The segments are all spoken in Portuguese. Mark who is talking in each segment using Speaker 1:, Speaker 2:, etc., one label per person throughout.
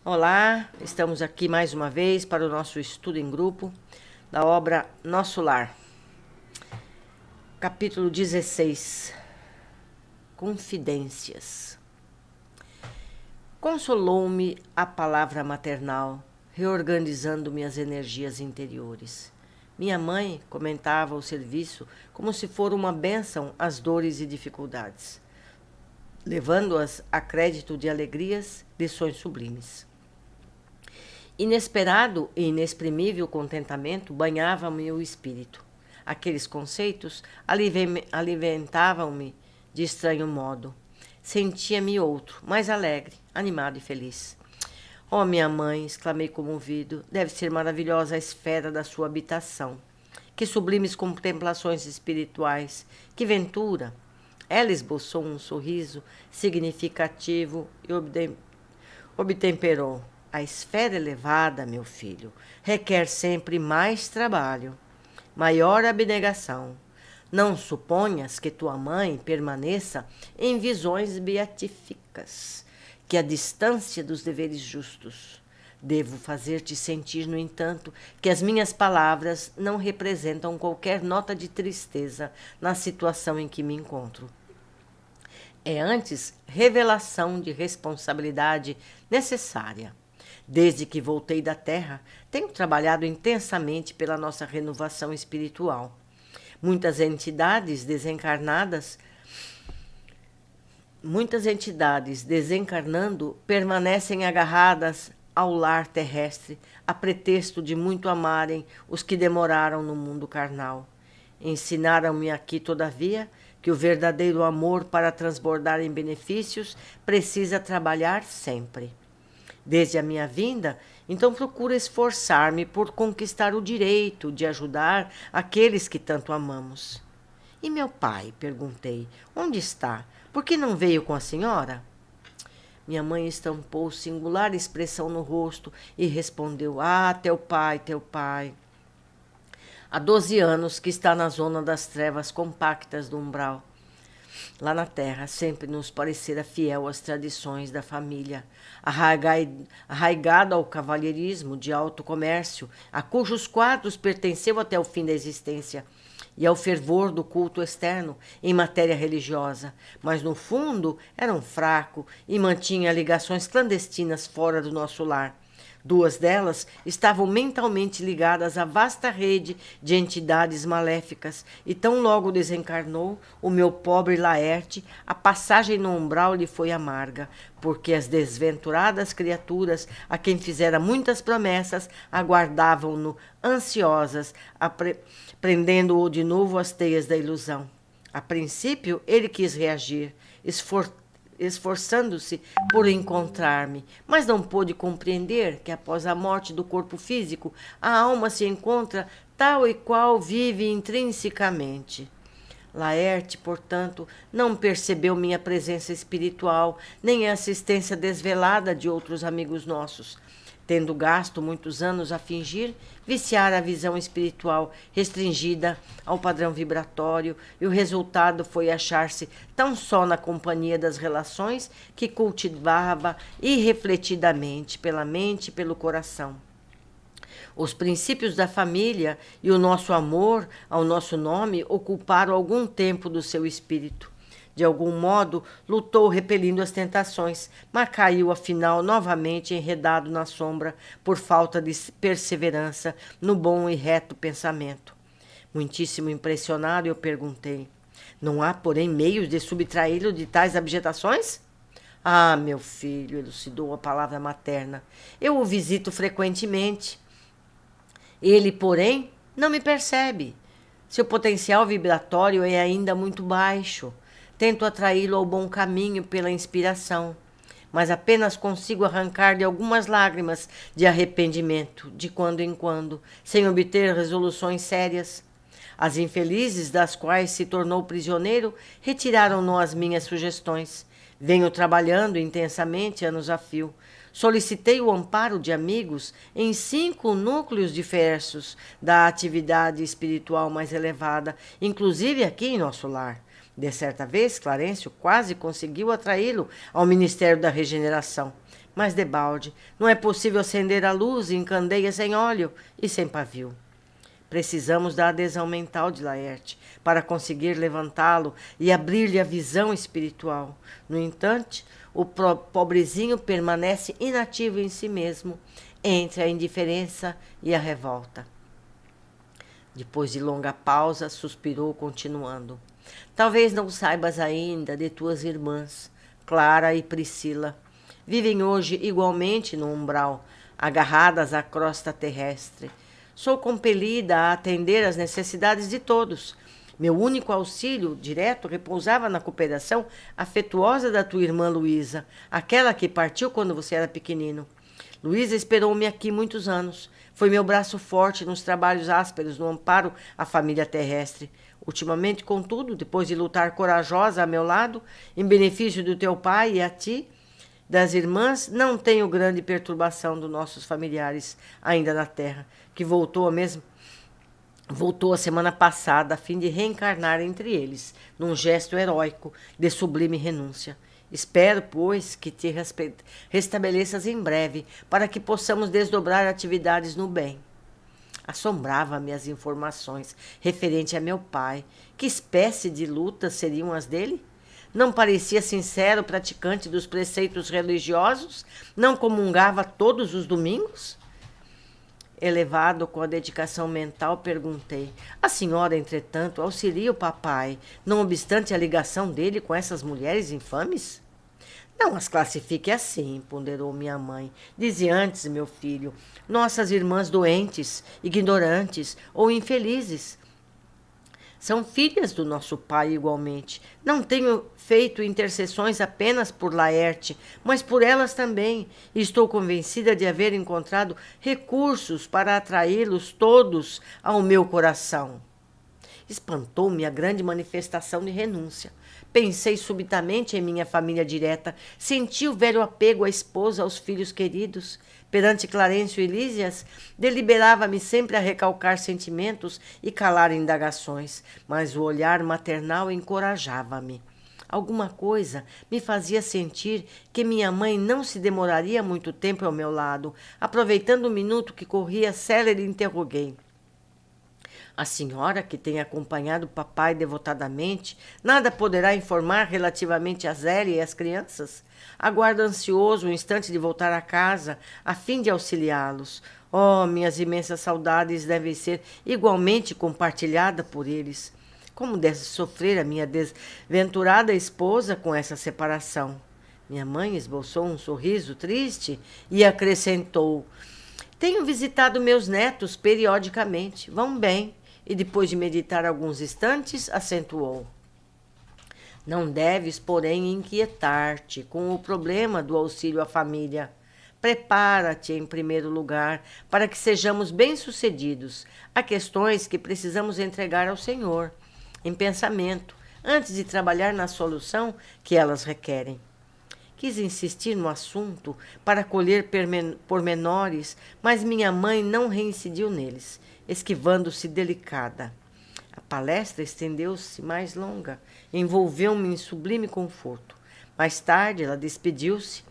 Speaker 1: Olá, estamos aqui mais uma vez para o nosso estudo em grupo da obra Nosso Lar. Capítulo 16. Confidências. Consolou-me a palavra maternal, reorganizando minhas energias interiores. Minha mãe comentava o serviço como se for uma bênção às dores e dificuldades, levando-as a crédito de alegrias, lições sublimes. Inesperado e inexprimível contentamento banhava meu espírito. Aqueles conceitos alimentavam-me de estranho modo. Sentia-me outro, mais alegre, animado e feliz. Oh, minha mãe, exclamei comovido, deve ser maravilhosa a esfera da sua habitação. Que sublimes contemplações espirituais, que ventura! Ela esboçou um sorriso significativo e obtemperou. A esfera elevada, meu filho, requer sempre mais trabalho, maior abnegação. Não suponhas que tua mãe permaneça em visões beatíficas, que a distância dos deveres justos. Devo fazer-te sentir, no entanto, que as minhas palavras não representam qualquer nota de tristeza na situação em que me encontro. É antes revelação de responsabilidade necessária. Desde que voltei da Terra, tenho trabalhado intensamente pela nossa renovação espiritual. Muitas entidades desencarnando permanecem agarradas ao lar terrestre, a pretexto de muito amarem os que demoraram no mundo carnal. Ensinaram-me aqui, todavia, que o verdadeiro amor, para transbordar em benefícios, precisa trabalhar sempre. Desde a minha vinda, então procuro esforçar-me por conquistar o direito de ajudar aqueles que tanto amamos. E meu pai? Perguntei. Onde está? Por que não veio com a senhora? Minha mãe estampou singular expressão no rosto e respondeu: Ah, teu pai, teu pai. Há 12 anos que está na zona das trevas compactas do umbral. Lá na terra sempre nos parecera fiel às tradições da família, arraigado ao cavalheirismo de alto comércio, a cujos quadros pertenceu até o fim da existência, e ao fervor do culto externo em matéria religiosa, mas no fundo era um fraco e mantinha ligações clandestinas fora do nosso lar. Duas delas estavam mentalmente ligadas à vasta rede de entidades maléficas, e tão logo desencarnou o meu pobre Laerte, a passagem no umbral lhe foi amarga, porque as desventuradas criaturas, a quem fizera muitas promessas, aguardavam-no ansiosas, prendendo-o de novo às teias da ilusão. A princípio, ele quis reagir, esforçando-se por encontrar-me, mas não pôde compreender que após a morte do corpo físico, a alma se encontra tal e qual vive intrinsecamente. Laerte, portanto, não percebeu minha presença espiritual, nem a assistência desvelada de outros amigos nossos. Tendo gasto muitos anos a fingir, viciar a visão espiritual restringida ao padrão vibratório, e o resultado foi achar-se tão só na companhia das relações que cultivava irrefletidamente pela mente e pelo coração. Os princípios da família e o nosso amor ao nosso nome ocuparam algum tempo do seu espírito. De algum modo, lutou repelindo as tentações, mas caiu afinal novamente enredado na sombra por falta de perseverança no bom e reto pensamento. Muitíssimo impressionado, eu perguntei: Não há, porém, meios de subtraí-lo de tais abjetações? Ah, meu filho, elucidou a palavra materna, eu o visito frequentemente. Ele, porém, não me percebe. Seu potencial vibratório é ainda muito baixo. Tento atraí-lo ao bom caminho pela inspiração, mas apenas consigo arrancar-lhe algumas lágrimas de arrependimento, de quando em quando, sem obter resoluções sérias. As infelizes das quais se tornou prisioneiro retiraram-no as minhas sugestões. Venho trabalhando intensamente anos a fio. Solicitei o amparo de amigos em 5 núcleos diversos da atividade espiritual mais elevada, inclusive aqui em nosso lar. De certa vez, Clarencio quase conseguiu atraí-lo ao Ministério da Regeneração. Mas debalde, não é possível acender a luz em candeia sem óleo e sem pavio. Precisamos da adesão mental de Laerte para conseguir levantá-lo e abrir-lhe a visão espiritual. No entanto, o pobrezinho permanece inativo em si mesmo, entre a indiferença e a revolta. Depois de longa pausa, suspirou, continuando. Talvez não saibas ainda de tuas irmãs, Clara e Priscila. Vivem hoje igualmente no umbral, agarradas à crosta terrestre. Sou compelida a atender às necessidades de todos. Meu único auxílio direto repousava na cooperação afetuosa da tua irmã Luísa, aquela que partiu quando você era pequenino. Luísa esperou-me aqui muitos anos. Foi meu braço forte nos trabalhos ásperos no amparo à família terrestre. Ultimamente, contudo, depois de lutar corajosa a meu lado, em benefício do teu pai e a ti, das irmãs, não tenho grande perturbação dos nossos familiares ainda na terra, que voltou a semana passada a fim de reencarnar entre eles, num gesto heróico de sublime renúncia. Espero, pois, que te restabeleças em breve, para que possamos desdobrar atividades no bem. Assombrava-me as informações referente a meu pai. Que espécie de lutas seriam as dele? Não parecia sincero praticante dos preceitos religiosos? Não comungava todos os domingos? Elevado com a dedicação mental, perguntei. A senhora, entretanto, auxilia o papai, não obstante a ligação dele com essas mulheres infames? Não as classifique assim, ponderou minha mãe. Dize antes, meu filho, nossas irmãs doentes, ignorantes ou infelizes. São filhas do nosso pai igualmente. Não tenho feito intercessões apenas por Laerte, mas por elas também. E estou convencida de haver encontrado recursos para atraí-los todos ao meu coração. Espantou-me a grande manifestação de renúncia. Pensei subitamente em minha família direta. Senti o velho apego à esposa, aos filhos queridos. Perante Clarencio e Lísias, deliberava-me sempre a recalcar sentimentos e calar indagações, mas o olhar maternal encorajava-me. Alguma coisa me fazia sentir que minha mãe não se demoraria muito tempo ao meu lado. Aproveitando o minuto que corria, célere interroguei. A senhora, que tem acompanhado o papai devotadamente, nada poderá informar relativamente a Zélia e as crianças? Aguardo ansioso o instante de voltar a casa, a fim de auxiliá-los. Oh, minhas imensas saudades devem ser igualmente compartilhadas por eles. Como deve sofrer a minha desventurada esposa com essa separação? Minha mãe esboçou um sorriso triste e acrescentou: tenho visitado meus netos periodicamente. Vão bem. E depois de meditar alguns instantes, acentuou: não deves, porém, inquietar-te com o problema do auxílio à família. Prepara-te, em primeiro lugar, para que sejamos bem-sucedidos. Há questões que precisamos entregar ao Senhor, em pensamento, antes de trabalhar na solução que elas requerem. Quis insistir no assunto para colher pormenores, mas minha mãe não reincidiu neles, esquivando-se delicada. A palestra estendeu-se mais longa, envolveu-me em sublime conforto. Mais tarde, ela despediu-se.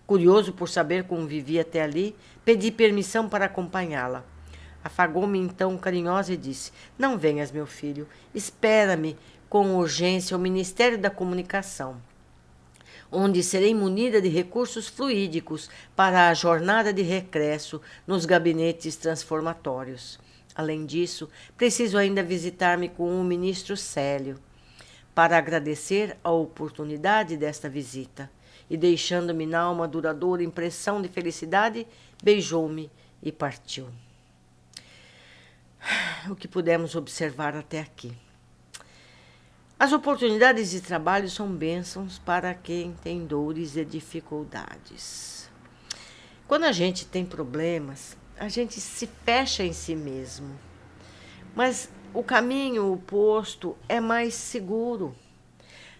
Speaker 1: Curioso por saber como vivia até ali, pedi permissão para acompanhá-la. Afagou-me então carinhosa e disse: não venhas, meu filho, espera-me com urgência ao Ministério da Comunicação, onde serei munida de recursos fluídicos para a jornada de regresso nos gabinetes transformatórios. Além disso, preciso ainda visitar-me com o ministro Célio, para agradecer a oportunidade desta visita. E deixando-me na alma duradoura impressão de felicidade, beijou-me e partiu. O que pudemos observar até aqui? As oportunidades de trabalho são bênçãos para quem tem dores e dificuldades. Quando a gente tem problemas, a gente se fecha em si mesmo. Mas o caminho oposto é mais seguro.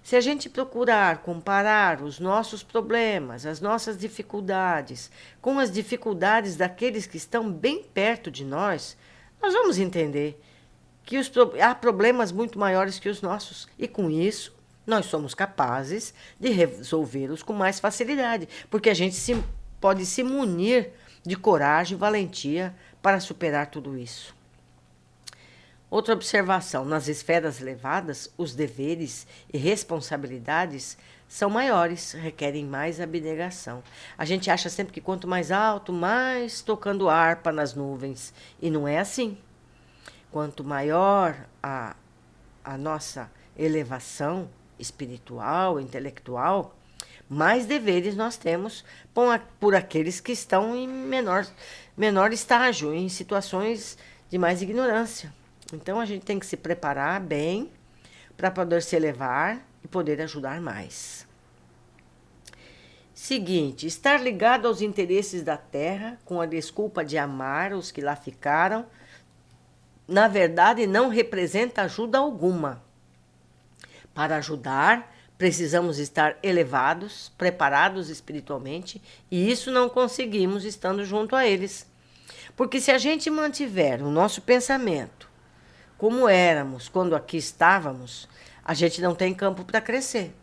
Speaker 1: Se a gente procurar comparar os nossos problemas, as nossas dificuldades, com as dificuldades daqueles que estão bem perto de nós vamos entender que há problemas muito maiores que os nossos. E com isso, nós somos capazes de resolvê-los com mais facilidade, porque a gente se pode se munir de coragem e valentia para superar tudo isso. Outra observação: nas esferas elevadas, os deveres e responsabilidades são maiores, requerem mais abnegação. A gente acha sempre que quanto mais alto, mais tocando harpa nas nuvens. E não é assim. Quanto maior a nossa elevação espiritual, intelectual, mais deveres nós temos por aqueles que estão em menor estágio, em situações de mais ignorância. Então a gente tem que se preparar bem para poder se elevar e poder ajudar mais. Seguinte, estar ligado aos interesses da terra com a desculpa de amar os que lá ficaram, na verdade não representa ajuda alguma. Para ajudar, precisamos estar elevados, preparados espiritualmente, e isso não conseguimos estando junto a eles. Porque se a gente mantiver o nosso pensamento como éramos quando aqui estávamos, a gente não tem campo para crescer.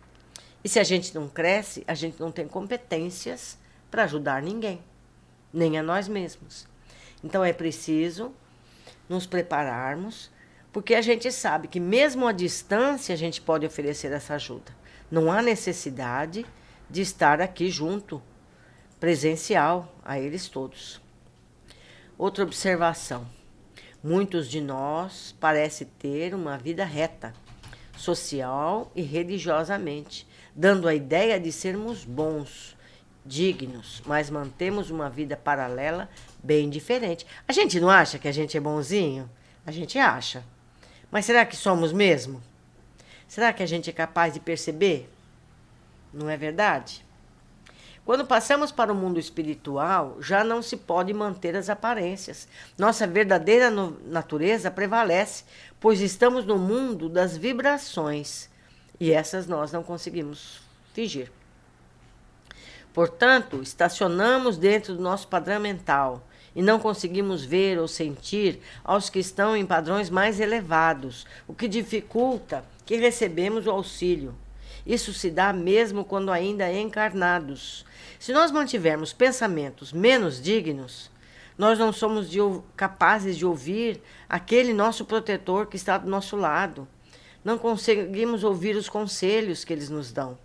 Speaker 1: E se a gente não cresce, a gente não tem competências para ajudar ninguém, nem a nós mesmos. Então é preciso nos prepararmos, porque a gente sabe que mesmo à distância a gente pode oferecer essa ajuda. Não há necessidade de estar aqui junto, presencial, a eles todos. Outra observação: muitos de nós parecem ter uma vida reta, social e religiosamente, dando a ideia de sermos bons, dignos, mas mantemos uma vida paralela bem diferente. A gente não acha que a gente é bonzinho? A gente acha. Mas será que somos mesmo? Será que a gente é capaz de perceber? Não é verdade? Quando passamos para o mundo espiritual, já não se pode manter as aparências. Nossa verdadeira natureza prevalece, pois estamos no mundo das vibrações, e essas nós não conseguimos fingir. Portanto, estacionamos dentro do nosso padrão mental e não conseguimos ver ou sentir aos que estão em padrões mais elevados, o que dificulta que recebemos o auxílio. Isso se dá mesmo quando ainda encarnados. Se nós mantivermos pensamentos menos dignos, nós não somos capazes de ouvir aquele nosso protetor que está do nosso lado. Não conseguimos ouvir os conselhos que eles nos dão,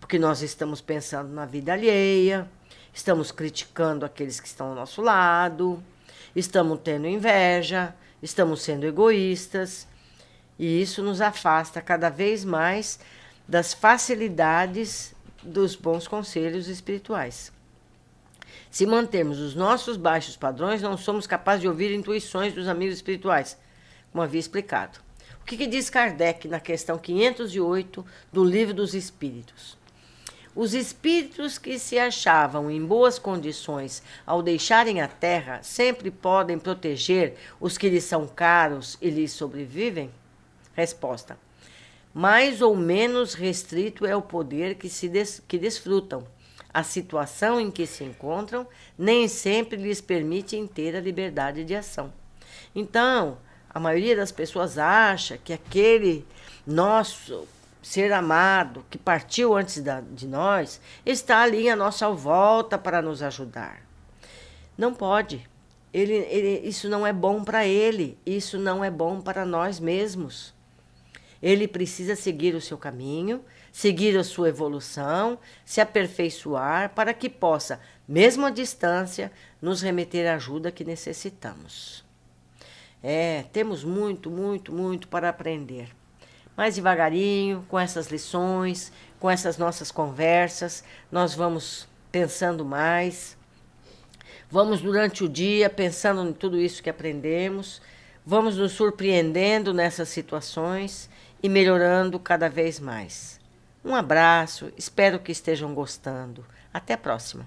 Speaker 1: porque nós estamos pensando na vida alheia, estamos criticando aqueles que estão ao nosso lado, estamos tendo inveja, estamos sendo egoístas, e isso nos afasta cada vez mais das facilidades dos bons conselhos espirituais. Se mantermos os nossos baixos padrões, não somos capazes de ouvir intuições dos amigos espirituais, como havia explicado. O que diz Kardec na questão 508 do Livro dos Espíritos? Os espíritos que se achavam em boas condições ao deixarem a Terra sempre podem proteger os que lhes são caros e lhes sobrevivem? Resposta: mais ou menos restrito é o poder que desfrutam. A situação em que se encontram nem sempre lhes permite inteira liberdade de ação. Então, a maioria das pessoas acha que aquele nosso ser amado que partiu antes de nós está ali à nossa volta para nos ajudar. Não pode. Isso não é bom para ele, isso não é bom para nós mesmos. Ele precisa seguir o seu caminho, seguir a sua evolução, se aperfeiçoar para que possa, mesmo à distância, nos remeter a ajuda que necessitamos. Temos muito, muito, muito para aprender. Mas devagarinho, com essas lições, com essas nossas conversas, nós vamos pensando mais. Vamos durante o dia pensando em tudo isso que aprendemos. Vamos nos surpreendendo nessas situações e melhorando cada vez mais. Um abraço, espero que estejam gostando. Até a próxima.